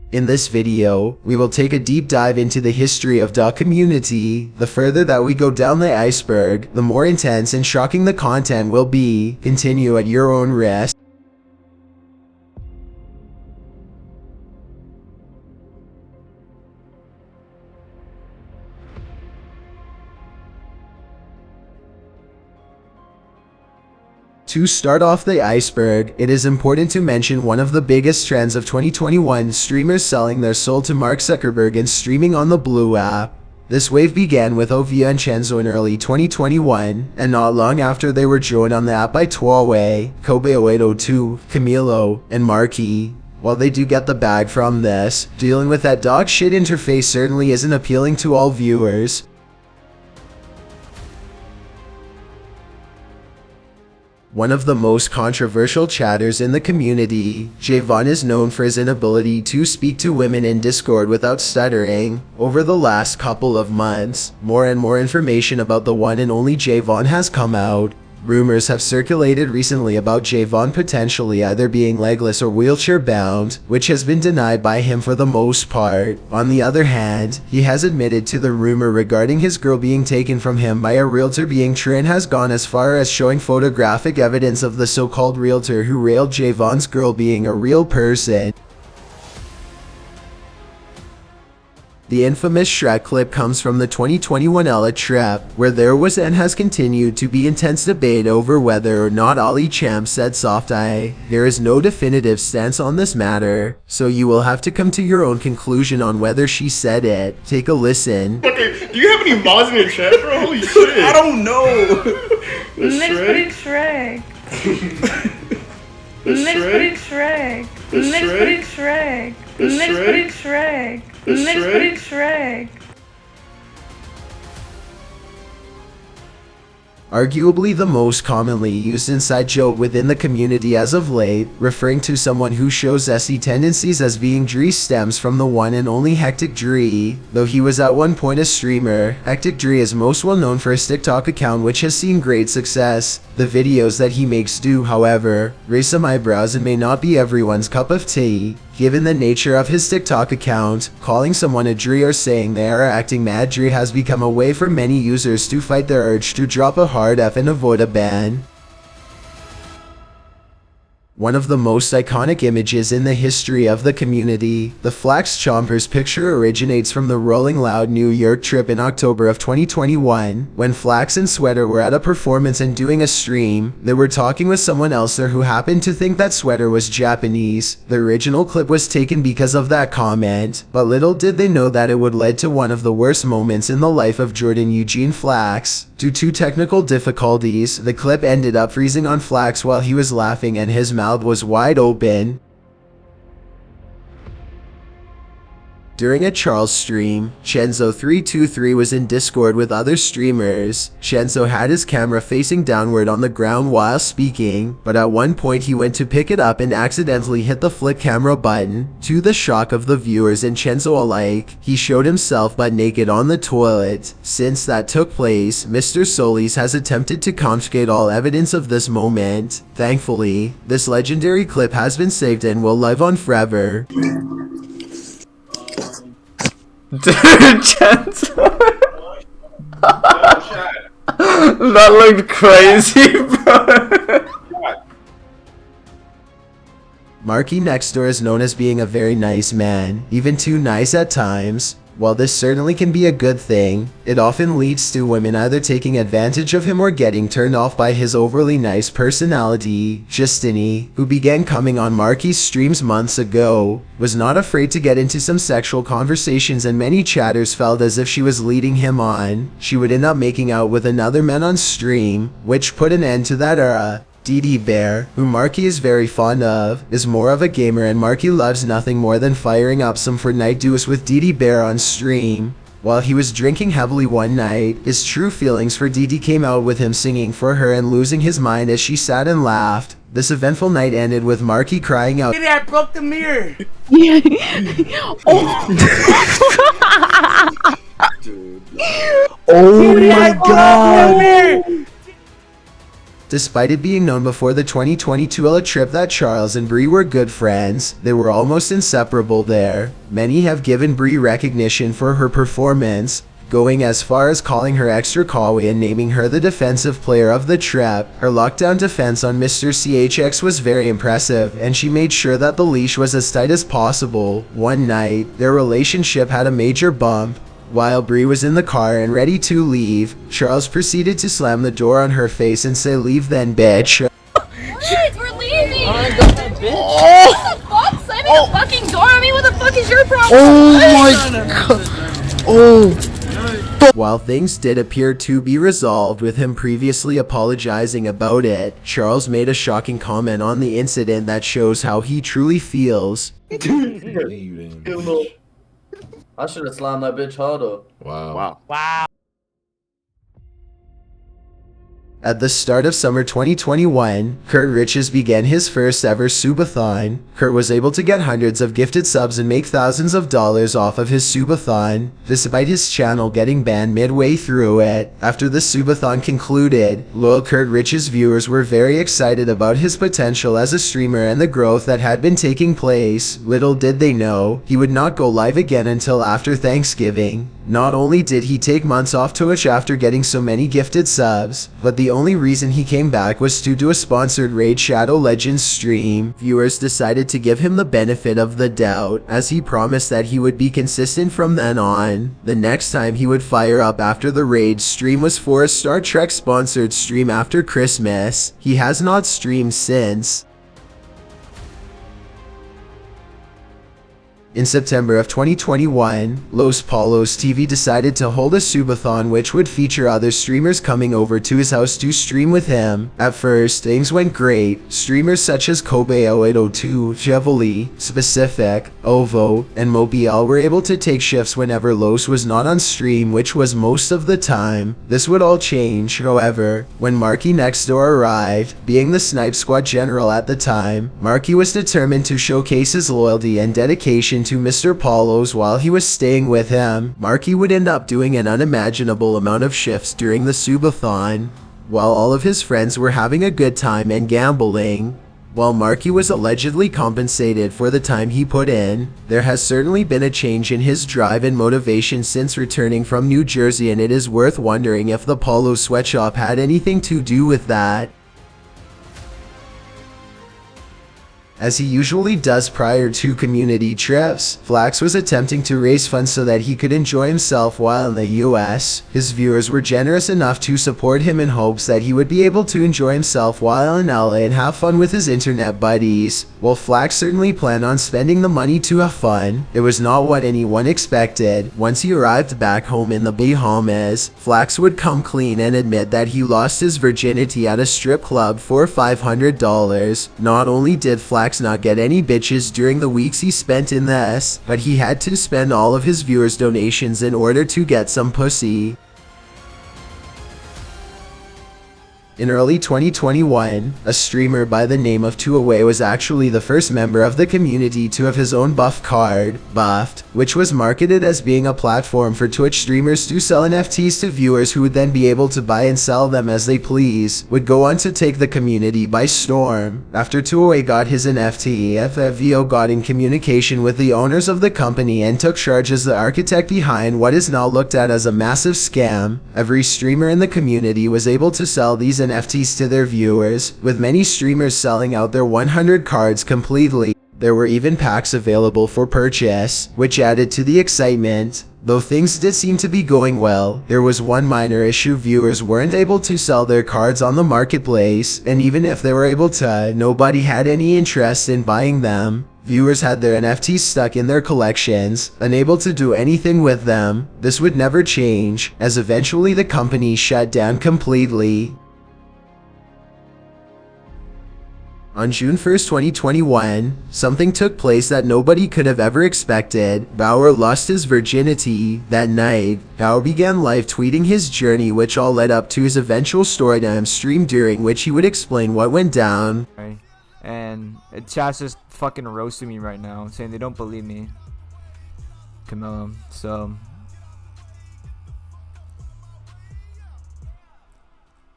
In this video, we will take a deep dive into the history of the community. The further that we go down the iceberg, the more intense and shocking the content will be. Continue at your own risk. To start off the iceberg, it is important to mention one of the biggest trends of 2021, streamers selling their soul to Mark Zuckerberg and streaming on the Blue app. This wave began with Ovia and Chenzo in early 2021, and not long after they were joined on the app by Tuawe, Kobe0802, Camilo, and Marky. While they do get the bag from this, dealing with that dog shit interface certainly isn't appealing to all viewers. One of the most controversial chatters in the community, J-Von is known for his inability to speak to women in Discord without stuttering. Over the last couple of months, more and more information about the one and only J-Von has come out. Rumors have circulated recently about J-Von potentially either being legless or wheelchair-bound, which has been denied by him for the most part. On the other hand, he has admitted to the rumor regarding his girl being taken from him by a realtor being true and has gone as far as showing photographic evidence of the so-called realtor who railed J-Von's girl being a real person. The infamous Shrek clip comes from the 2021 Ella trip, where there was and has continued to be intense debate over whether or not Ollie Champ said soft eye. There is no definitive stance on this matter, so you will have to come to your own conclusion on whether she said it. Take a listen. Okay, do you have any mods in your chat, bro? Holy shit. I don't know. Niggas put in Shrek. Niggas put in Shrek. Niggas put in Shrek. Niggas put in Shrek. Niggas put in Shrek. Arguably the most commonly used inside joke within the community as of late, referring to someone who shows SE tendencies as being Dree stems from the one and only Hectic Dree. Though he was at one point a streamer, Hectic Dree is most well known for his TikTok account, which has seen great success. The videos that he makes do, however, raise some eyebrows and may not be everyone's cup of tea. Given the nature of his TikTok account, calling someone a Dree or saying they are acting mad Dree has become a way for many users to fight their urge to drop a hard F and avoid a ban. One of the most iconic images in the history of the community, the Flax Chompers picture originates from the Rolling Loud New York trip in October of 2021. When Flax and Sweater were at a performance and doing a stream, they were talking with someone else there who happened to think that Sweater was Japanese. The original clip was taken because of that comment, but little did they know that it would lead to one of the worst moments in the life of Jordan Eugene Flax. Due to technical difficulties, the clip ended up freezing on Flax while he was laughing and his mouth was wide open. During a Charles stream, Chenzo323 was in Discord with other streamers. Chenzo had his camera facing downward on the ground while speaking, but at one point he went to pick it up and accidentally hit the flip camera button. To the shock of the viewers and Chenzo alike, he showed himself butt naked on the toilet. Since that took place, Mr. Solis has attempted to confiscate all evidence of this moment. Thankfully, this legendary clip has been saved and will live on forever. Dude, Chenzo. That looked crazy, bro. Marky next door is known as being a very nice man, even too nice at times. While this certainly can be a good thing, it often leads to women either taking advantage of him or getting turned off by his overly nice personality. Justini, who began coming on Marky's streams months ago, was not afraid to get into some sexual conversations, and many chatters felt as if she was leading him on. She would end up making out with another man on stream, which put an end to that era. DD Bear, who Marky is very fond of, is more of a gamer, and Marky loves nothing more than firing up some Fortnite duos with DD Bear on stream. While he was drinking heavily one night, his true feelings for DD came out with him singing for her and losing his mind as she sat and laughed. This eventful night ended with Marky crying out, I broke the mirror. Oh my god! Despite it being known before the 2022 LA trip that Charles and Brie were good friends, they were almost inseparable there. Many have given Brie recognition for her performance, going as far as calling her extra coy and naming her the defensive player of the trip. Her lockdown defense on Mr. CHX was very impressive, and she made sure that the leash was as tight as possible. One night, their relationship had a major bump. While Brie was in the car and ready to leave, Charles proceeded to slam the door on her face and say, "Leave then, bitch." What? We're leaving! What the fuck? Slamming the fucking door on me? What the fuck is your problem? While things did appear to be resolved with him previously apologizing about it, Charles made a shocking comment on the incident that shows how he truly feels. I should have slammed that bitch harder. Wow. At the start of summer 2021, Kurt Riches began his first ever subathon. Kurt was able to get hundreds of gifted subs and make thousands of dollars off of his subathon, despite his channel getting banned midway through it. After the subathon concluded, loyal Kurt Riches viewers were very excited about his potential as a streamer and the growth that had been taking place. Little did they know, he would not go live again until after Thanksgiving. Not only did he take months off Twitch after getting so many gifted subs, but the only reason he came back was to do a sponsored Raid Shadow Legends stream. Viewers decided to give him the benefit of the doubt, as he promised that he would be consistent from then on. The next time he would fire up after the Raid stream was for a Star Trek sponsored stream after Christmas. He has not streamed since. In September of 2021, Los Palos TV decided to hold a subathon which would feature other streamers coming over to his house to stream with him. At first, things went great. Streamers such as Kobe0802, Chevoli, Specific, Ovo, and Mobiel were able to take shifts whenever Los was not on stream, which was most of the time. This would all change, however, when Marky Nextdoor arrived. Being the Snipe Squad general at the time, Marky was determined to showcase his loyalty and dedication to Mr. Paulos while he was staying with him. Marky would end up doing an unimaginable amount of shifts during the subathon, while all of his friends were having a good time and gambling. While Marky was allegedly compensated for the time he put in, there has certainly been a change in his drive and motivation since returning from New Jersey, and it is worth wondering if the Paulo sweatshop had anything to do with that. As he usually does prior to community trips, Flax was attempting to raise funds so that he could enjoy himself while in the US. His viewers were generous enough to support him in hopes that he would be able to enjoy himself while in LA and have fun with his internet buddies. While Flax certainly planned on spending the money to have fun, it was not what anyone expected. Once he arrived back home in the Bahamas, Flax would come clean and admit that he lost his virginity at a strip club for $500. Not only did Flax not get any bitches during the weeks he spent in this, but he had to spend all of his viewers' donations in order to get some pussy. In early 2021, a streamer by the name of Tuaway was actually the first member of the community to have his own buff card, Buffed, which was marketed as being a platform for Twitch streamers to sell NFTs to viewers who would then be able to buy and sell them as they please, would go on to take the community by storm. After Tuaway got his NFT, FFVO got in communication with the owners of the company and took charge as the architect behind what is now looked at as a massive scam. Every streamer in the community was able to sell these NFTs to their viewers, with many streamers selling out their 100 cards completely. There were even packs available for purchase, which added to the excitement. Though things did seem to be going well, there was one minor issue: viewers weren't able to sell their cards on the marketplace, and even if they were able to, nobody had any interest in buying them. Viewers had their NFTs stuck in their collections, unable to do anything with them. This would never change, as eventually the company shut down completely. On June 1st, 2021, something took place that nobody could have ever expected. Bauer lost his virginity that night. Bauer began live tweeting his journey, which all led up to his eventual storytime stream, during which he would explain what went down. And chat's just fucking roasting me right now, saying they don't believe me, Camilla. So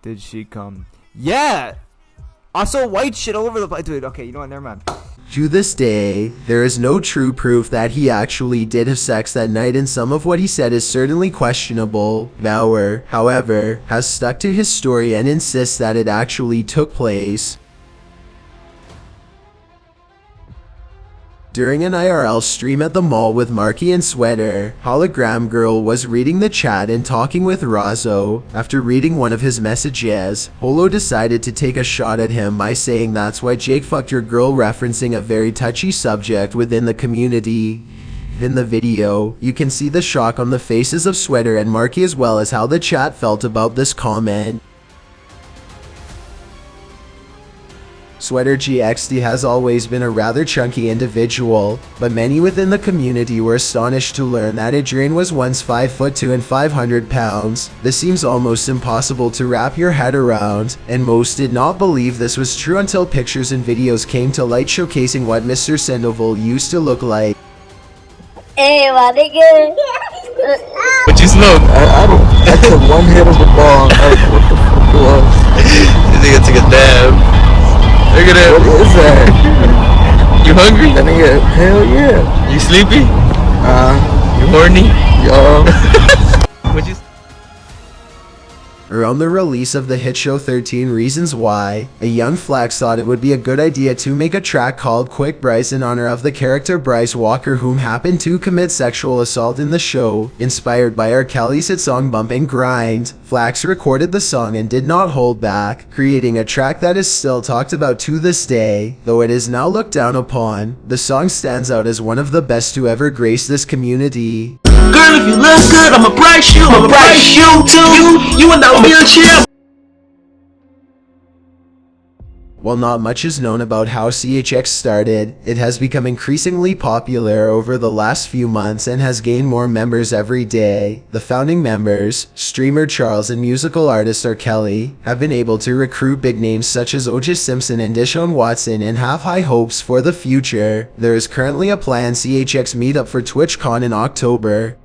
did she come? Yeah. I saw white shit all over the place. Dude, okay, you know what? Never mind. To this day, there is no true proof that he actually did have sex that night, and some of what he said is certainly questionable. Bauer, however, has stuck to his story and insists that it actually took place. During an IRL stream at the mall with Marky and Sweater, Hologram Girl was reading the chat and talking with Razzo. After reading one of his messages, Holo decided to take a shot at him by saying that's why Jake fucked your girl, referencing a very touchy subject within the community. In the video, you can see the shock on the faces of Sweater and Marky as well as how the chat felt about this comment. Sweater GXD has always been a rather chunky individual, but many within the community were astonished to learn that Adrian was once 5'2" and 500 pounds. This seems almost impossible to wrap your head around, and most did not believe this was true until pictures and videos came to light showcasing what Mr. Sandoval used to look like. Hey, my nigga. What you smoke? I took one hit of the ball. What the fuck it was? This nigga took a dab. Look at that. What is that? You hungry? That nigga, hell yeah. You sleepy? You horny? Yo. What you? Around the release of the hit show 13 Reasons Why, a young Flax thought it would be a good idea to make a track called Quick Bryce in honor of the character Bryce Walker, whom happened to commit sexual assault in the show. Inspired by R. Kelly's hit song Bump and Grind, Flax recorded the song and did not hold back, creating a track that is still talked about to this day. Though it is now looked down upon, the song stands out as one of the best to ever grace this community. Girl, if you look good, I'ma price you. I'ma price you too. You in that wheelchair. While not much is known about how CHX started, it has become increasingly popular over the last few months and has gained more members every day. The founding members, streamer Charles and musical artist R. Kelly, have been able to recruit big names such as O.J. Simpson and Deshaun Watson and have high hopes for the future. There is currently a planned CHX meetup for TwitchCon in October.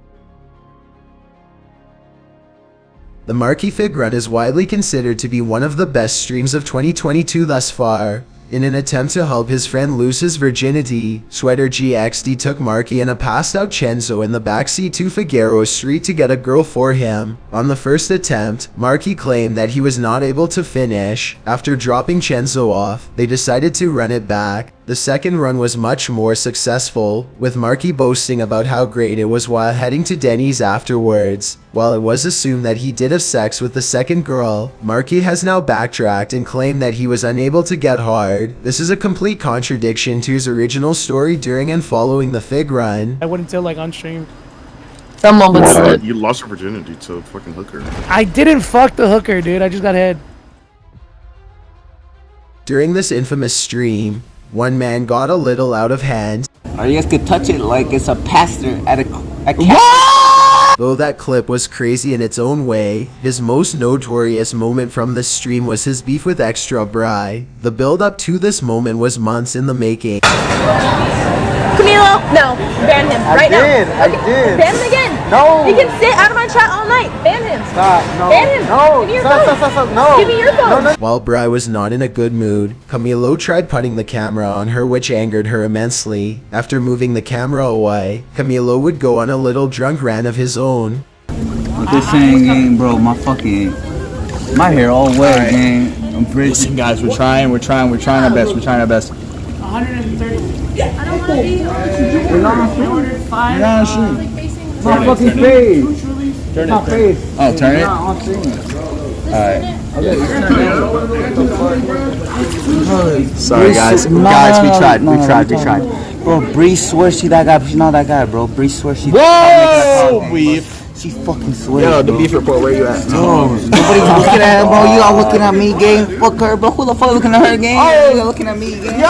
The Marky Fig Run is widely considered to be one of the best streams of 2022 thus far. In an attempt to help his friend lose his virginity, Sweater GXD took Marky and a passed-out Chenzo in the backseat to Figueroa Street to get a girl for him. On the first attempt, Marky claimed that he was not able to finish. After dropping Chenzo off, they decided to run it back. The second run was much more successful, with Marky boasting about how great it was while heading to Denny's afterwards. While it was assumed that he did have sex with the second girl, Marky has now backtracked and claimed that he was unable to get hard. This is a complete contradiction to his original story during and following the Fig Run. I wouldn't tell like on stream. Someone would slip. You lost your virginity to a fucking hooker. I didn't fuck the hooker, dude. I just got head. During this infamous stream, one man got a little out of hand. Or you guys could touch it like it's a pastor at a Though that clip was crazy in its own way, his most notorious moment from this stream was his beef with Extra Bry. The build up to this moment was months in the making. Camilo, no, ban him right now. I did. Ban him again. No. He can sit out of my chat all night. Ban him. Stop. No. Ban him. No. Give me your Stop. phone. No. Give me your phone. No. While Bry was not in a good mood, Camilo tried putting the camera on her, which angered her immensely. After moving the camera away, Camilo would go on a little drunk rant of his own. What they saying, gang, bro? My hair all wet, gang. I'm pretty. Listen, guys, we're trying our best. 130. I don't want to be. You're not on stream. Ordered 5. You're not on stream. Facing My fucking face. Turn My face. Oh, turn it. You're not on stream. Sorry, guys. We tried. Bro, Bree swears she's that guy, but she's not that guy, bro. Bree swears she's. Whoa! Beef. She fucking swears. Yo, the bro. beef report. Where you at? Yo, nobody's looking at her, bro. You all looking at me, gang. Fuck her, bro. Who the fuck looking at her, gang? You all looking at me, gang. Yo!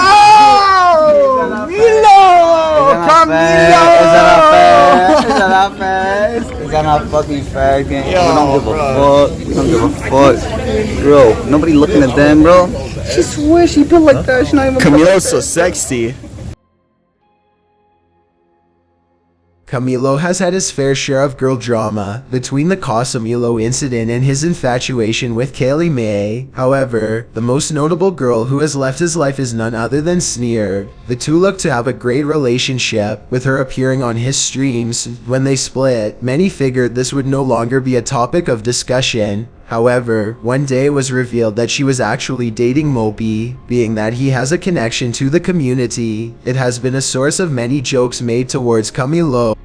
Milo! Come Is that not fair? Is that not fucking fair, gang? Yo, We don't give a fuck. We don't give a fuck. Bro, nobody looking at them, bro. She swears she built like that. She's not even. Camilo's so sexy. Camilo has had his fair share of girl drama between the Casamilo incident and his infatuation with Kaylee May. However, the most notable girl who has left his life is none other than Sneer. The two look to have a great relationship, with her appearing on his streams. When they split, many figured this would no longer be a topic of discussion. However, one day it was revealed that she was actually dating Moby, being that he has a connection to the community. It has been a source of many jokes made towards Camilo.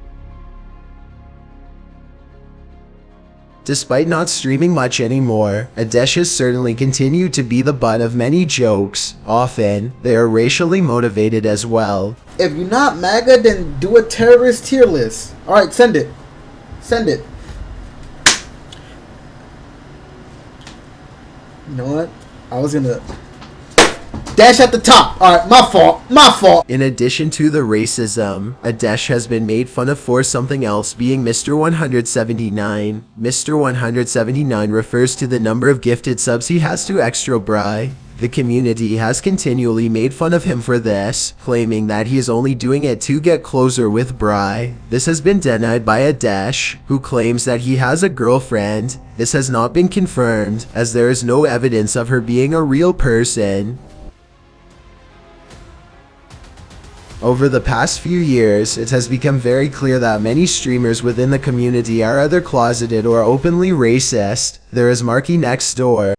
Despite not streaming much anymore, Adesh has certainly continued to be the butt of many jokes. Often, they are racially motivated as well. If you're not MAGA, then do a terrorist tier list. Alright, send it. Send it. You know what? I was gonna dash at the top. Alright, my fault. My fault. In addition to the racism, Adesh has been made fun of for something else, being Mr. 179. Mr. 179 refers to the number of gifted subs he has to Extra Bry. The community has continually made fun of him for this, claiming that he is only doing it to get closer with Bry. This has been denied by Adesh, who claims that he has a girlfriend. This has not been confirmed, as there is no evidence of her being a real person. Over the past few years, it has become very clear that many streamers within the community are either closeted or openly racist. There is Marky next door.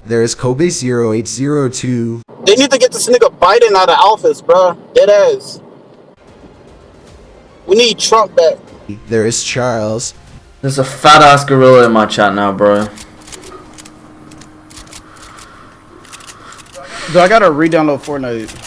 There is Kobe0802. They need to get this nigga Biden out of office, bro. Dead ass. We need Trump back. There is Charles. There's a fat ass gorilla in my chat now, bro. So I gotta re-download Fortnite.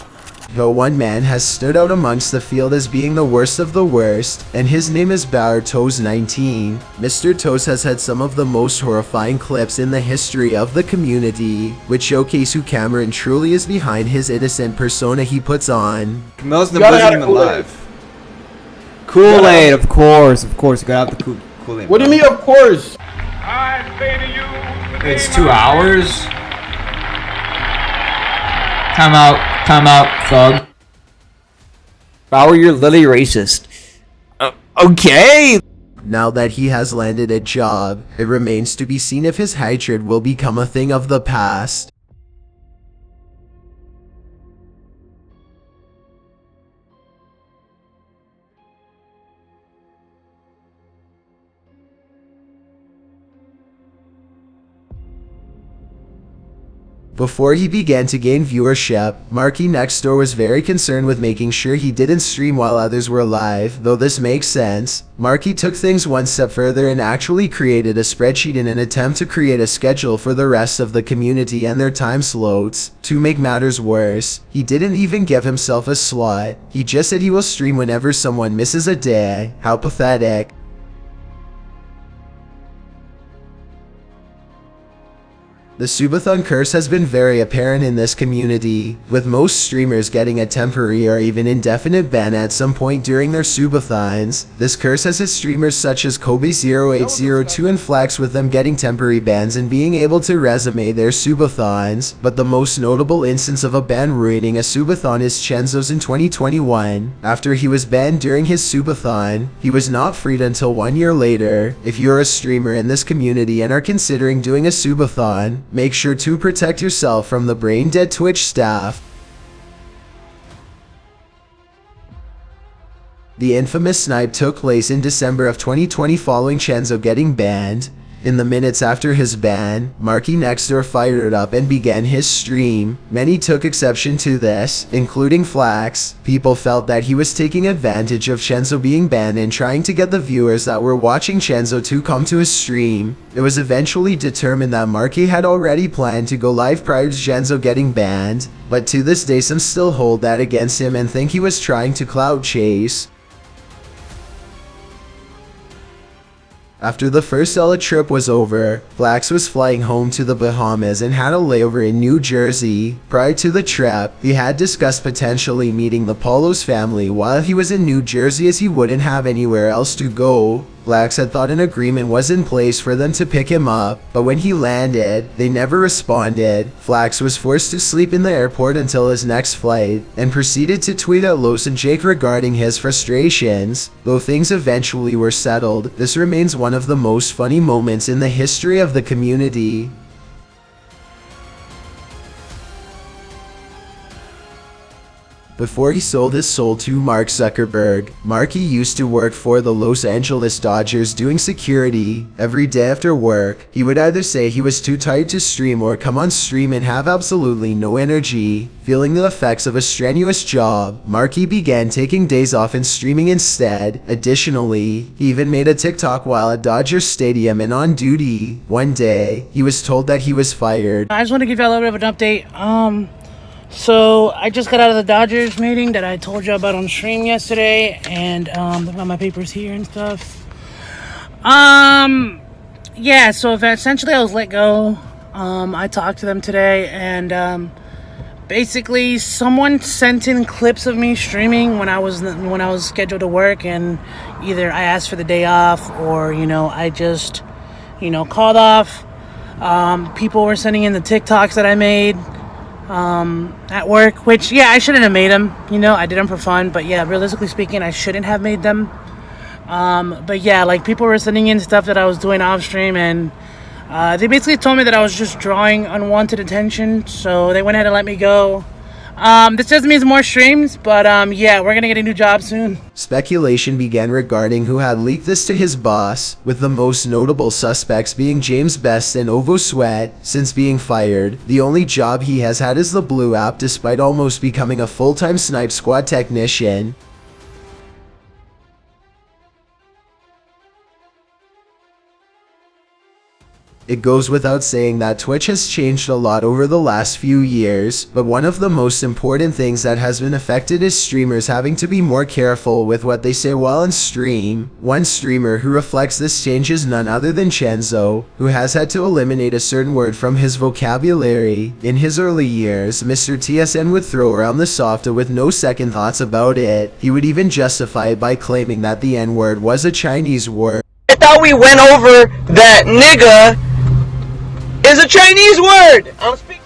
Though one man has stood out amongst the field as being the worst of the worst, and his name is BauerToes19. Mr. Toes has had some of the most horrifying clips in the history of the community, which showcase who Cameron truly is behind his innocent persona he puts on. Camilo's wasn't even live. Kool-Aid, of course, you gotta have the Kool-Aid. What do you mean, of course? It's 2 hours? Time out, thug. Bauer, you're literally racist. Okay! Now that he has landed a job, it remains to be seen if his hatred will become a thing of the past. Before he began to gain viewership, Marky next door was very concerned with making sure he didn't stream while others were live. Though this makes sense, Marky took things one step further and actually created a spreadsheet in an attempt to create a schedule for the rest of the community and their time slots. To make matters worse, he didn't even give himself a slot. He just said he will stream whenever someone misses a day. How pathetic. The subathon curse has been very apparent in this community, with most streamers getting a temporary or even indefinite ban at some point during their subathons. This curse has hit streamers such as Kobe0802 and Flex, with them getting temporary bans and being able to resume their subathons. But the most notable instance of a ban ruining a subathon is Chenzo's in 2021. After he was banned during his subathon, he was not freed until 1 year later. If you're a streamer in this community and are considering doing a subathon, make sure to protect yourself from the brain-dead Twitch staff. The infamous snipe took place in December of 2020 following Chenzo getting banned. In the minutes after his ban, Marky Nextdoor fired up and began his stream. Many took exception to this, including Flax. People felt that he was taking advantage of Chenzo being banned and trying to get the viewers that were watching Chenzo to come to his stream. It was eventually determined that Marky had already planned to go live prior to Chenzo getting banned, but to this day some still hold that against him and think he was trying to clout chase. After the first Ella trip was over, Flax was flying home to the Bahamas and had a layover in New Jersey. Prior to the trip, he had discussed potentially meeting the Paulos family while he was in New Jersey, as he wouldn't have anywhere else to go. Flax had thought an agreement was in place for them to pick him up, but when he landed, they never responded. Flax was forced to sleep in the airport until his next flight, and proceeded to tweet at Los and Jake regarding his frustrations. Though things eventually were settled, this remains one of the most funny moments in the history of the community. Before he sold his soul to Mark Zuckerberg, Marky used to work for the Los Angeles Dodgers doing security. Every day after work, he would either say he was too tired to stream or come on stream and have absolutely no energy. Feeling the effects of a strenuous job, Marky began taking days off and streaming instead. Additionally, he even made a TikTok while at Dodger Stadium and on duty. One day, he was told that he was fired. I just want to give you a little bit of an update. So I just got out of the Dodgers meeting that I told you about on stream yesterday, and I've got my papers here and stuff. Yeah, so essentially I was let go. I talked to them today, and basically someone sent in clips of me streaming when I was scheduled to work, and either I asked for the day off or I just called off. People were sending in the TikToks that I made at work, which I shouldn't have made them. I did them for fun, but realistically speaking, I shouldn't have made them. But like people were sending in stuff that I was doing off stream, and they basically told me that I was just drawing unwanted attention, so they went ahead and let me go. This just means more streams, but we're gonna get a new job soon. Speculation began regarding who had leaked this to his boss, with the most notable suspects being James Best and Ovo Sweat. Since being fired, the only job he has had is the Blue app, despite almost becoming a full-time Snipe Squad technician. It goes without saying that Twitch has changed a lot over the last few years, but one of the most important things that has been affected is streamers having to be more careful with what they say while on stream. One streamer who reflects this change is none other than Chenzo, who has had to eliminate a certain word from his vocabulary. In his early years, Mr. TSN would throw around the softa with no second thoughts about it. He would even justify it by claiming that the N-word was a Chinese word. I thought we went over that nigga is a Chinese word. I'm speaking.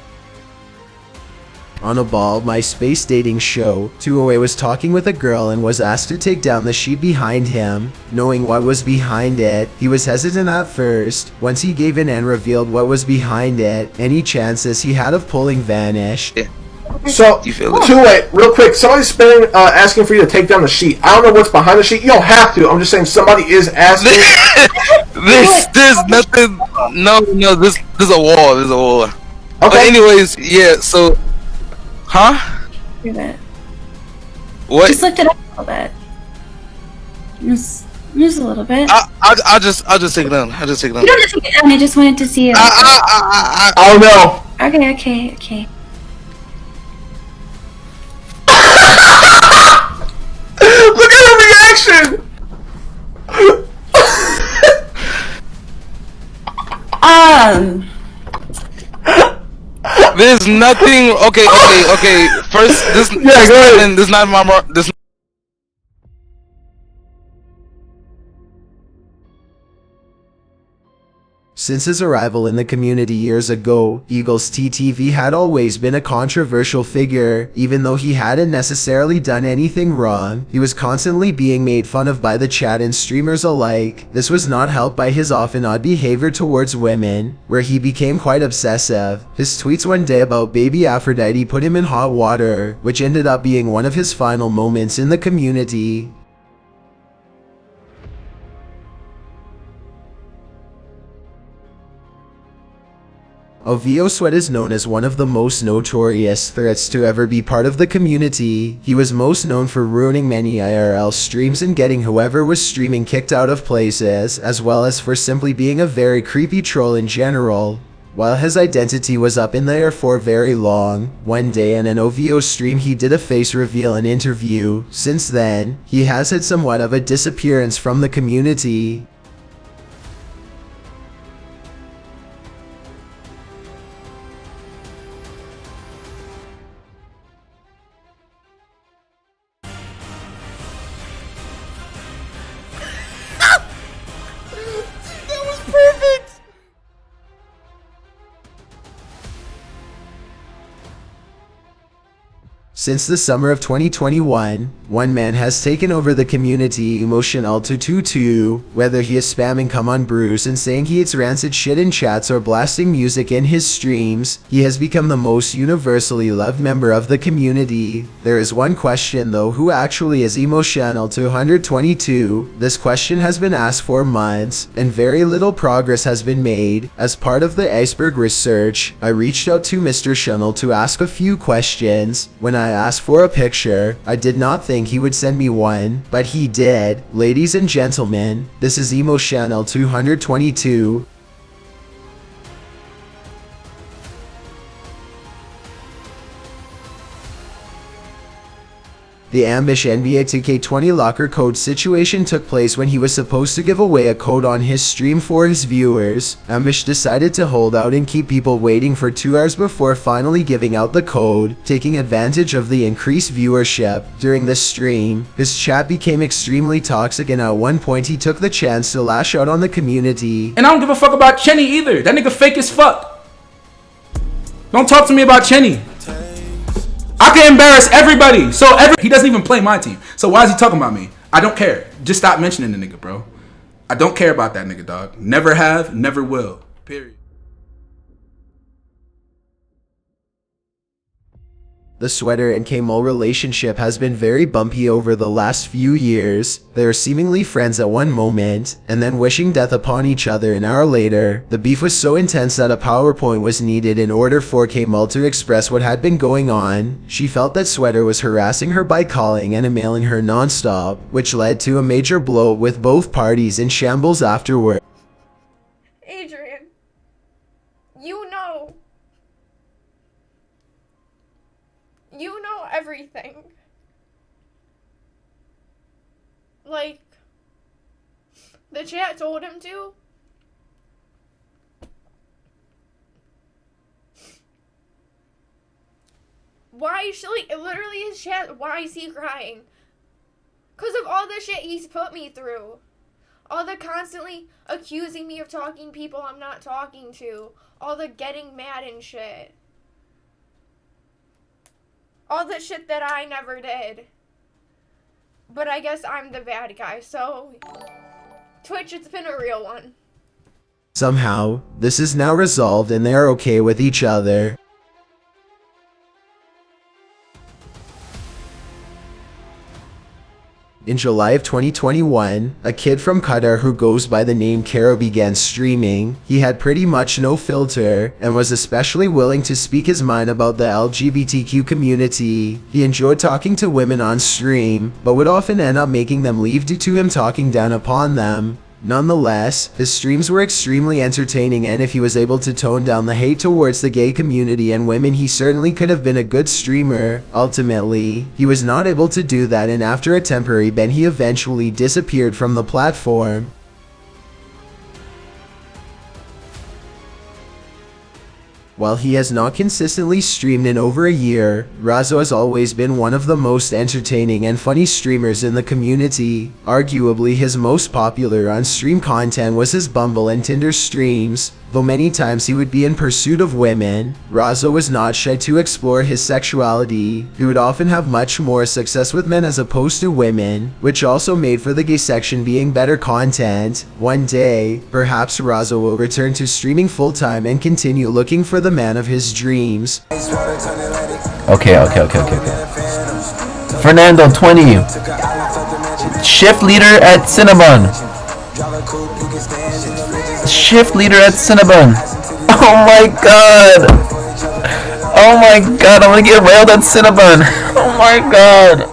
On a ball MySpace dating show, 208 was talking with a girl and was asked to take down the sheet behind him. Knowing what was behind it, he was hesitant at first. Once he gave in and revealed what was behind it, any chances he had of pulling vanished. Yeah. So, You feel it? 2-8, real quick, somebody's asking for you to take down the sheet. I don't know what's behind the sheet. You don't have to. I'm just saying somebody is asking. There's nothing. No. There's a wall. There's a wall. Okay. But anyways, yeah. So, huh? Do that. What? Just lift it up a little bit. Just a little bit. I'll just take it down. I'll just take it down. You don't have to take it down. I just wanted to see it. Oh no. Okay. Look at her reaction. There's nothing. Okay. First, this. Yeah, go ahead. This not my. This. Since his arrival in the community years ago, Eagles TTV had always been a controversial figure. Even though he hadn't necessarily done anything wrong, he was constantly being made fun of by the chat and streamers alike. This was not helped by his often odd behavior towards women, where he became quite obsessive. His tweets one day about baby Aphrodite put him in hot water, which ended up being one of his final moments in the community. Ovo Sweat is known as one of the most notorious threats to ever be part of the community. He was most known for ruining many IRL streams and getting whoever was streaming kicked out of places, as well as for simply being a very creepy troll in general. While his identity was up in the air for very long, one day in an OVO stream he did a face reveal and interview. Since then, he has had somewhat of a disappearance from the community. Since the summer of 2021, one man has taken over the community emotional to whether he is spamming come on Bruce and saying he eats rancid shit in chats or blasting music in his streams, he has become the most universally loved member of the community. There is one question though, who actually is emotional 222? This question has been asked for months, and very little progress has been made. As part of the Iceberg research, I reached out to Mr. Shunnell to ask a few questions. When I asked for a picture, I did not think he would send me one, but he did. Ladies and gentlemen, this is Emo Channel 222. The Ambush NBA 2K20 locker code situation took place when he was supposed to give away a code on his stream for his viewers. Ambush decided to hold out and keep people waiting for 2 hours before finally giving out the code, taking advantage of the increased viewership. During the stream, his chat became extremely toxic, and at one point he took the chance to lash out on the community. And I don't give a fuck about Chenny either. That nigga fake as fuck. Don't talk to me about Chenny. I can embarrass everybody. He doesn't even play my team. So why is he talking about me? I don't care. Just stop mentioning the nigga, bro. I don't care about that nigga, dog. Never have, never will. Period. The Sweater and K-Mole relationship has been very bumpy over the last few years. They are seemingly friends at one moment, and then wishing death upon each other an hour later. The beef was so intense that a PowerPoint was needed in order for K-Mole to express what had been going on. She felt that Sweater was harassing her by calling and emailing her non-stop, which led to a major blow with both parties in shambles afterward. Adrian, you know everything. Like, the chat told him to. Why is she, like, literally his chat, why is he crying? Because of all the shit he's put me through. All the constantly accusing me of talking people I'm not talking to. All the getting mad and shit. All the shit that I never did. But I guess I'm the bad guy, so Twitch, it's been a real one. Somehow, this is now resolved and they are okay with each other. In July of 2021, a kid from Qatar who goes by the name Karo began streaming. He had pretty much no filter and was especially willing to speak his mind about the LGBTQ community. He enjoyed talking to women on stream, but would often end up making them leave due to him talking down upon them. Nonetheless, his streams were extremely entertaining, and if he was able to tone down the hate towards the gay community and women, he certainly could have been a good streamer. Ultimately, he was not able to do that, and after a temporary ban, he eventually disappeared from the platform. While he has not consistently streamed in over a year, Razzo has always been one of the most entertaining and funny streamers in the community. Arguably his most popular on-stream content was his Bumble and Tinder streams. Though many times he would be in pursuit of women, Razzo was not shy to explore his sexuality. He would often have much more success with men as opposed to women, which also made for the gay section being better content. One day, perhaps Razzo will return to streaming full-time and continue looking for the man of his dreams. Okay. Fernando, 20. Shift leader at Cinnabon. Shift leader at Cinnabon. Oh my god. Oh my god, I'm gonna get railed at Cinnabon. Oh my god.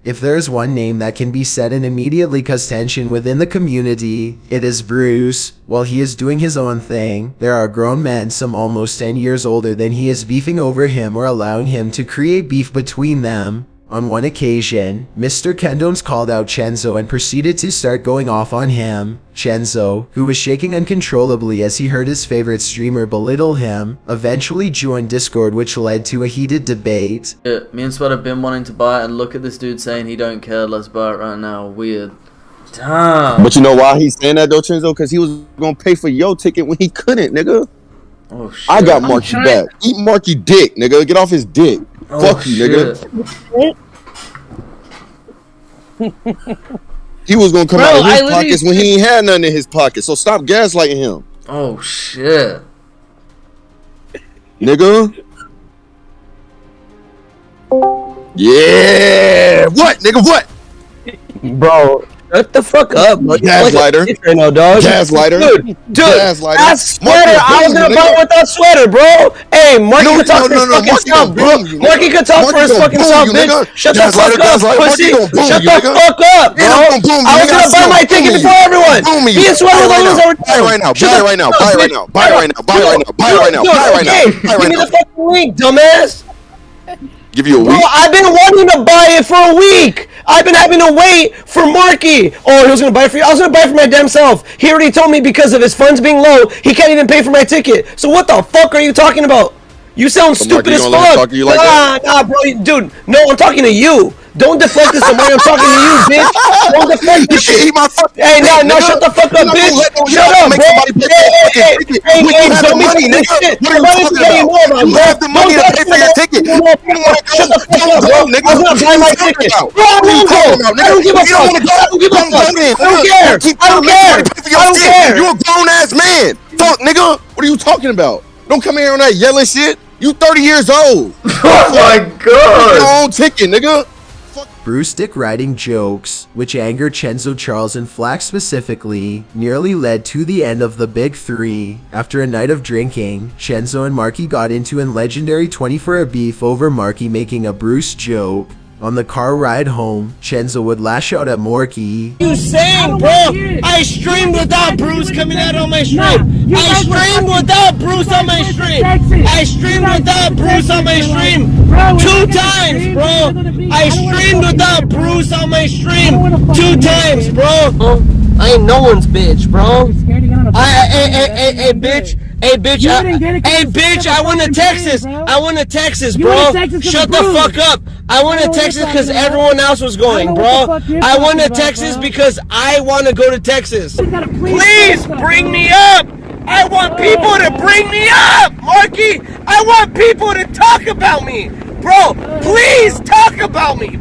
If there is one name that can be said and immediately cause tension within the community, it is Bruce. While he is doing his own thing, there are grown men, some almost 10 years older than he, is beefing over him or allowing him to create beef between them. On one occasion, Mr. Kendones called out Chenzo and proceeded to start going off on him. Chenzo, who was shaking uncontrollably as he heard his favorite streamer belittle him, eventually joined Discord, which led to a heated debate. Yeah, me and Sweat have been wanting to buy it, and look at this dude saying he don't care, let's buy it right now. Weird. Damn. But you know why he's saying that though, Chenzo? Because he was gonna pay for your ticket when he couldn't, nigga. Oh shit. I got Marky back. Eat Marky dick, nigga. Get off his dick. Oh, Fuck you, nigga. He was gonna come out of his pockets when he ain't had nothing in his pocket. So stop gaslighting him. Oh shit. Nigga. Yeah. What, nigga? What? Bro, shut the fuck up, bro. Gaslighter. Right now, dog. Gaslighter. Dude, Gaslighter. that sweater. I was gonna buy it with that sweater, bro. Hey, Marky could talk for his fucking self, bro. Marky could talk for his fucking self, bitch. Shut the fuck up, pussy. Shut the fuck up, bro. I was gonna buy my ticket before everyone. Me and Sweater will lose over time. Buy it right now. Buy it right now. Buy it right now. Buy it right now. Buy it right now. Buy it right now. Buy it right now. Give me the fucking link, dumbass. Give you a Bro, week. I've been wanting to buy it for a week. I've been having to wait for Marky. Oh, he was gonna buy it for you. I was gonna buy it for my damn self. He already told me because of his funds being low, he can't even pay for my ticket. So what the fuck are you talking about? You sound stupid as fuck. Nah, bro, dude. No, I'm talking to you. Don't deflect this somebody. I'm talking to you, bitch. Don't deflect this shit. Hey, no, shut the fuck up, bitch. Shut up, bro. Hey, don't be talking this shit. What are you talking about? You have the money to pay for your ticket. Shut the fuck up, bro. I was gonna buy my ticket. Bro, I won't go. I don't give a fuck. I don't give a fuck. I don't care. I don't care. I don't care. You a grown ass man. Fuck, nigga. What are you talking about? Don't come here on that yelling shit. You 30 years old. Oh my god. Your own ticket, nigga. Bruce dick riding jokes, which angered Chenzo, Charles, and Flax specifically, nearly led to the end of the Big Three. After a night of drinking, Chenzo and Marky got into an legendary 24-hour beef over Marky making a Bruce joke. On the car ride home, Chenzo would lash out at Marky. You saying, bro? I streamed without Bruce coming out on my stream. I streamed without Bruce on my stream. I streamed without Bruce on my stream 2 times, bro. I streamed without Bruce on my stream 2 times, bro. I ain't no one's bitch, bro. Hey, bitch. Hey, bitch, I went to Texas. I went to Texas, bro. Shut the fuck up. I went to Texas because everyone else was going, bro. I went to Texas because I want to go to Texas. Please bring me up. I want people to bring me up, Marky. I want people to talk about me. Bro, please talk about me.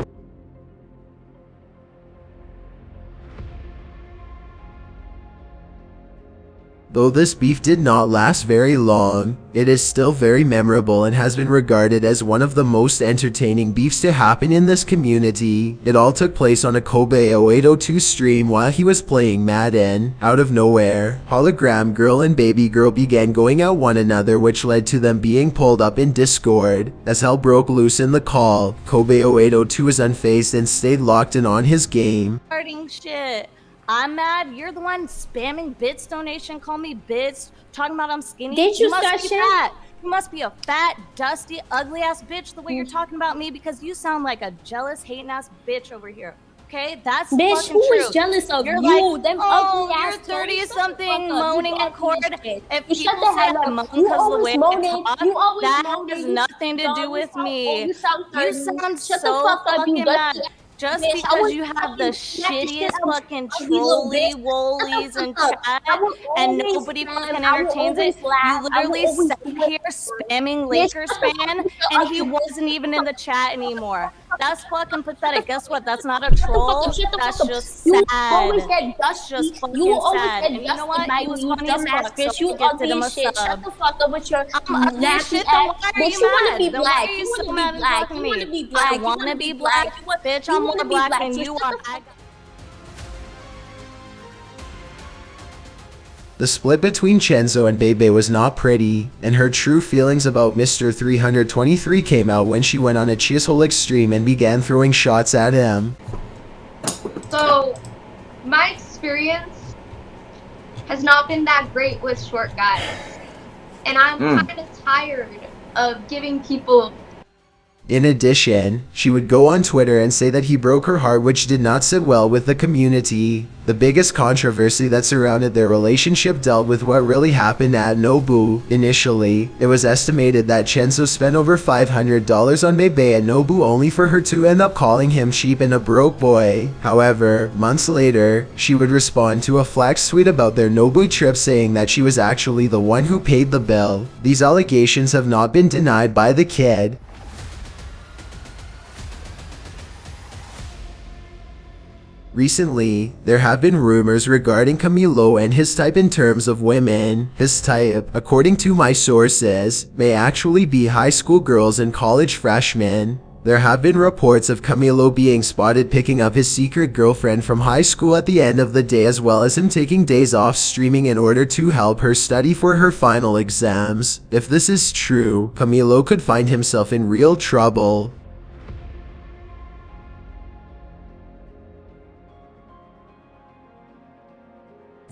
Though this beef did not last very long, it is still very memorable and has been regarded as one of the most entertaining beefs to happen in this community. It all took place on a Kobe 0802 stream while he was playing Madden. Out of nowhere, Hologram Girl and Baby Girl began going at one another, which led to them being pulled up in Discord. As hell broke loose in the call, Kobe 0802 was unfazed and stayed locked in on his game. Shit. I'm mad. You're the one spamming bits donation. Call me bits. Talking about I'm skinny. Did you must start be shit? fat. You must be a fat, dusty, ugly ass bitch the way you're talking about me because you sound like a jealous, hating ass bitch over here. Okay, that's bitch, fucking who true. is jealous of you're you? Like, Them oh, ugly you're ass 30-something moaning in court. If you people shut the say hell I up. moan You because of the always way moaning. I talk, You always that moaning. has nothing to do with me. You sound You sound shut so the fuck up, you fucking mad. dirty Just bitch, because you have the shittiest fucking trolly-wollies in chat and nobody fucking entertains it, you literally sat here spamming Lakers fan and he wasn't even in the chat anymore. That's fucking pathetic. Guess what? That's not a troll. That's just sad. That's just fucking sad. And you know what? He was funny as fuck, so you we gifted him a shit. sub. Shut the fuck up with your Shit, then why are you mad? Then why are you so mad and talking to me? I wanna be black. Bitch, I'm more black than you are. The split between Chenzo and Bebe was not pretty, and her true feelings about Mr. 323 came out when she went on a Cheesholic stream and began throwing shots at him. So, my experience has not been that great with short guys, and I'm kind of tired of giving people In addition, she would go on Twitter and say that he broke her heart, which did not sit well with the community. The biggest controversy that surrounded their relationship dealt with what really happened at Nobu. Initially, it was estimated that Chenzo spent over $500 on Bebe and Nobu only for her to end up calling him cheap and a broke boy. However, months later, she would respond to a flax tweet about their Nobu trip saying that she was actually the one who paid the bill. These allegations have not been denied by the kid. Recently, there have been rumors regarding Camilo and his type in terms of women. His type, according to my sources, may actually be high school girls and college freshmen. There have been reports of Camilo being spotted picking up his secret girlfriend from high school at the end of the day, as well as him taking days off streaming in order to help her study for her final exams. If this is true, Camilo could find himself in real trouble.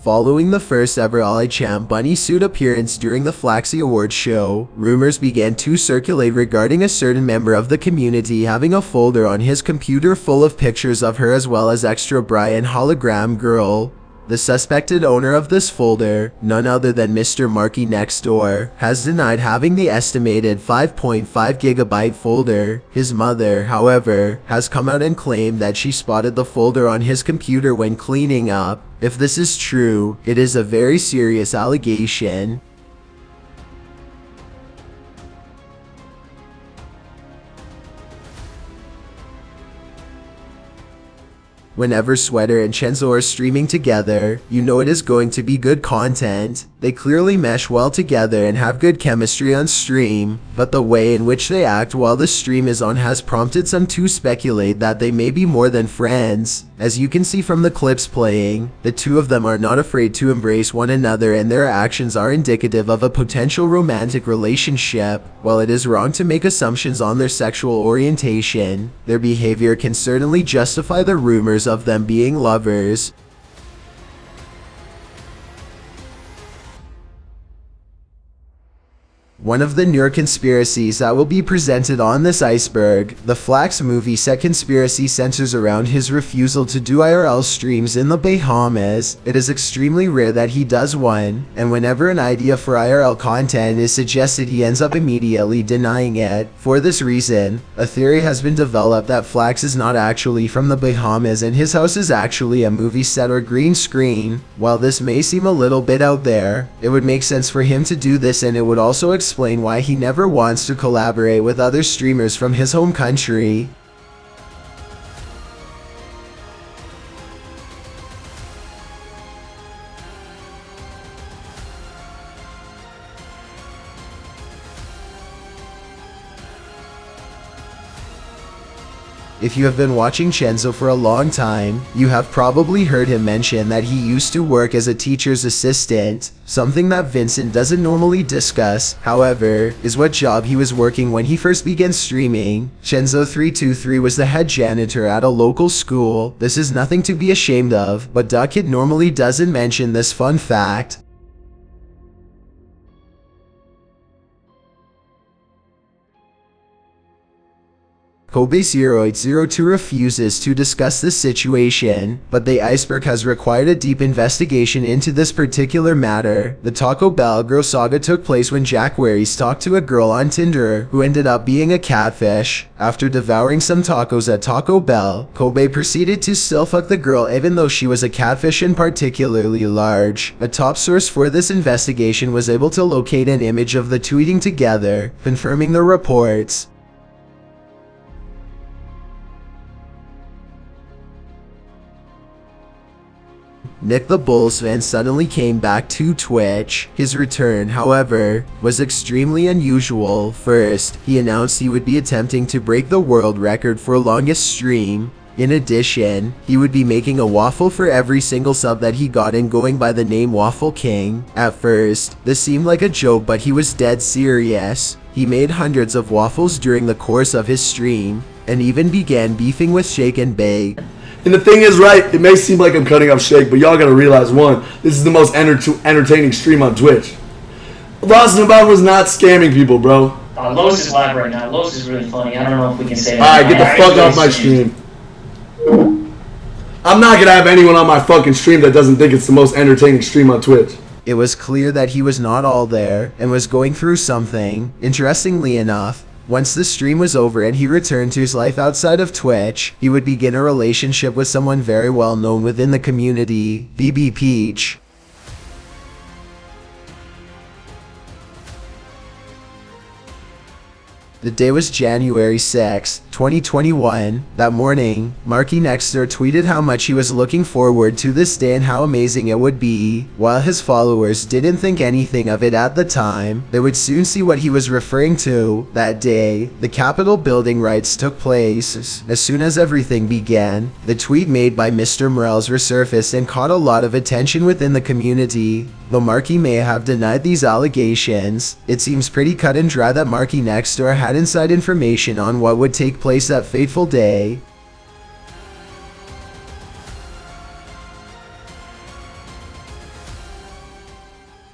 Following the first ever Champ bunny suit appearance during the Flaxy Awards show, rumors began to circulate regarding a certain member of the community having a folder on his computer full of pictures of her as well as extra Brian hologram girl. The suspected owner of this folder, none other than Mr. Marky next door, has denied having the estimated 5.5 gigabyte folder. His mother, however, has come out and claimed that she spotted the folder on his computer when cleaning up. If this is true, it is a very serious allegation. Whenever Sweater and Chenzo are streaming together, you know it is going to be good content. They clearly mesh well together and have good chemistry on stream, but the way in which they act while the stream is on has prompted some to speculate that they may be more than friends. As you can see from the clips playing, the two of them are not afraid to embrace one another and their actions are indicative of a potential romantic relationship. While it is wrong to make assumptions on their sexual orientation, their behavior can certainly justify the rumors of them being lovers. One of the newer conspiracies that will be presented on this iceberg, the Flax movie set conspiracy centers around his refusal to do IRL streams in the Bahamas. It is extremely rare that he does one, and whenever an idea for IRL content is suggested, he ends up immediately denying it. For this reason, a theory has been developed that Flax is not actually from the Bahamas and his house is actually a movie set or green screen. While this may seem a little bit out there, it would make sense for him to do this, and it would also explain why he never wants to collaborate with other streamers from his home country. If you have been watching Chenzo for a long time, you have probably heard him mention that he used to work as a teacher's assistant, something that Vincent doesn't normally discuss, however, is what job he was working when he first began streaming. Chenzo323 was the head janitor at a local school. This is nothing to be ashamed of, but Duckhead normally doesn't mention this fun fact. Kobe0802 refuses to discuss this situation, but the iceberg has required a deep investigation into this particular matter. The Taco Bell girl saga took place when Jack Waries talked to a girl on Tinder who ended up being a catfish. After devouring some tacos at Taco Bell, Kobe proceeded to still fuck the girl even though she was a catfish and particularly large. A top source for this investigation was able to locate an image of the two eating together, confirming the reports. Nick the Bulls fan suddenly came back to Twitch. His return, however, was extremely unusual. First, he announced he would be attempting to break the world record for longest stream. In addition, he would be making a waffle for every single sub that he got in, going by the name Waffle King. At first, this seemed like a joke, but he was dead serious. He made hundreds of waffles during the course of his stream, and even began beefing with Shake and Bake. And the thing is, right, it may seem like I'm cutting off Shake, but y'all gotta realize, one, this is the most entertaining stream on Twitch. Lost and About was not scamming people, bro. Lowe's is live right now. Lowe's is really funny. I don't know if we can say that. Alright, get the fuck off my stream. I'm not gonna have anyone on my fucking stream that doesn't think it's the most entertaining stream on Twitch. It was clear that he was not all there and was going through something. Interestingly enough, once the stream was over and he returned to his life outside of Twitch, he would begin a relationship with someone very well known within the community, BB Peach. The day was January 6, 2021. That morning, Marky next door tweeted how much he was looking forward to this day and how amazing it would be. While his followers didn't think anything of it at the time, they would soon see what he was referring to. That day, the Capitol building riots took place. As soon as everything began, the tweet made by Mr. Morales resurfaced and caught a lot of attention within the community. Though Marky may have denied these allegations, it seems pretty cut and dry that Marky next door had inside information on what would take place that fateful day.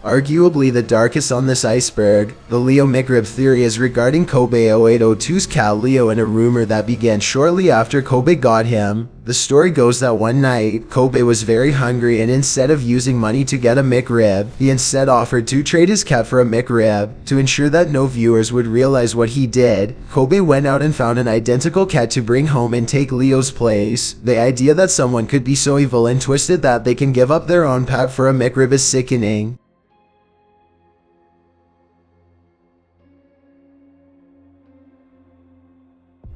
Arguably the darkest on this iceberg, the Leo McRib theory is regarding Kobe 0802's cat Leo and a rumor that began shortly after Kobe got him. The story goes that one night, Kobe was very hungry and instead of using money to get a McRib, he instead offered to trade his cat for a McRib. To ensure that no viewers would realize what he did, Kobe went out and found an identical cat to bring home and take Leo's place. The idea that someone could be so evil and twisted that they can give up their own pet for a McRib is sickening.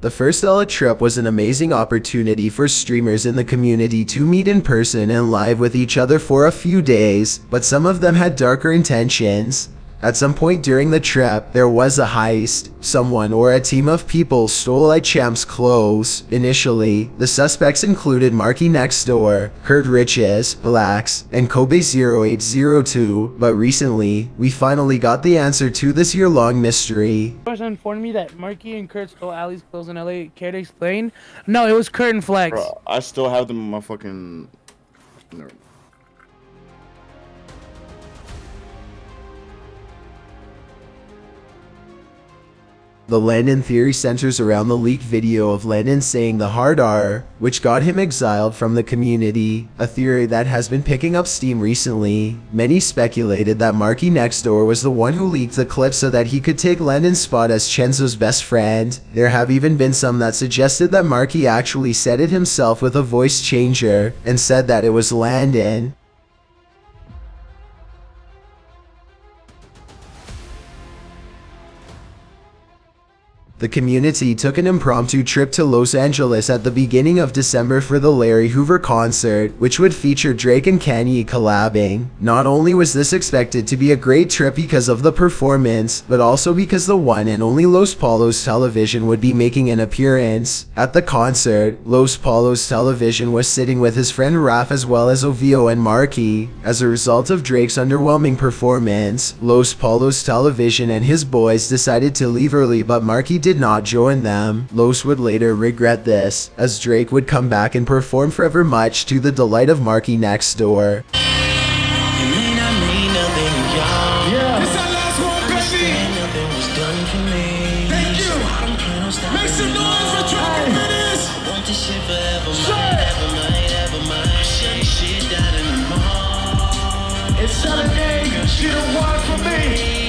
The first Ella trip was an amazing opportunity for streamers in the community to meet in person and live with each other for a few days, but some of them had darker intentions. At some point during the trip, there was a heist. Someone or a team of people stole iChamp's clothes. Initially, the suspects included Marky next door, Kurt Riches, Blacks, and Kobe 0802, but recently, we finally got the answer to this year-long mystery. Someone informed me that Marky and Kurt stole Ali's clothes in LA. Care to explain? No, it was Kurt and Flex. Bro, I still have them in my fucking... The Landon theory centers around the leaked video of Landon saying the hard R, which got him exiled from the community, a theory that has been picking up steam recently. Many speculated that Marky next door was the one who leaked the clip so that he could take Landon's spot as Chenzo's best friend. There have even been some that suggested that Marky actually said it himself with a voice changer, and said that it was Landon. The community took an impromptu trip to Los Angeles at the beginning of December for the Larry Hoover concert, which would feature Drake and Kanye collabing. Not only was this expected to be a great trip because of the performance, but also because the one and only Los Polos Television would be making an appearance. At the concert, Los Polos Television was sitting with his friend Raph as well as Ovio and Marky. As a result of Drake's underwhelming performance, Los Polos Television and his boys decided to leave early, but Marky did not join them. Los would later regret this, as Drake would come back and perform forever, much to the delight of Marky next door. It's Saturday, she don't want from me.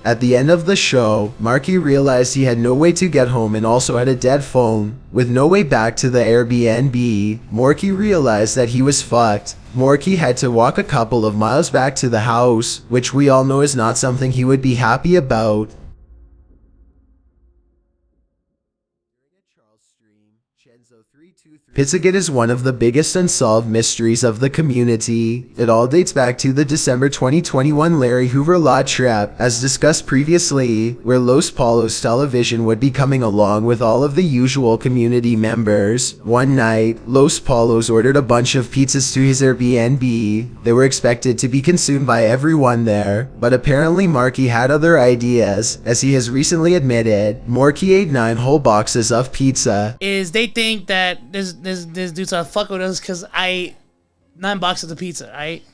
At the end of the show, Marky realized he had no way to get home and also had a dead phone. With no way back to the Airbnb, Marky realized that he was fucked. Marky had to walk a couple of miles back to the house, which we all know is not something he would be happy about. Pizzagate is one of the biggest unsolved mysteries of the community. It all dates back to the December 2021 Larry Hoover law trap, as discussed previously, where Los Palos Television would be coming along with all of the usual community members. One night, Los Palos ordered a bunch of pizzas to his Airbnb. They were expected to be consumed by everyone there, but apparently Marky had other ideas. As he has recently admitted, Marky ate 9 whole boxes of pizza. Is they think that this dude's a fuck with us because I ate 9 boxes of pizza, right?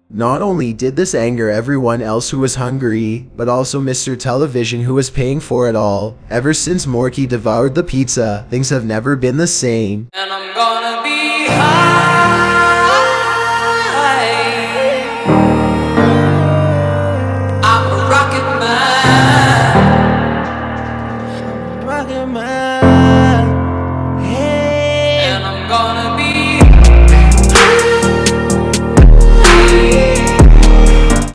Not only did this anger everyone else who was hungry, but also Mr. Television who was paying for it all. Ever since Morky devoured the pizza, things have never been the same. And I'm gonna be high.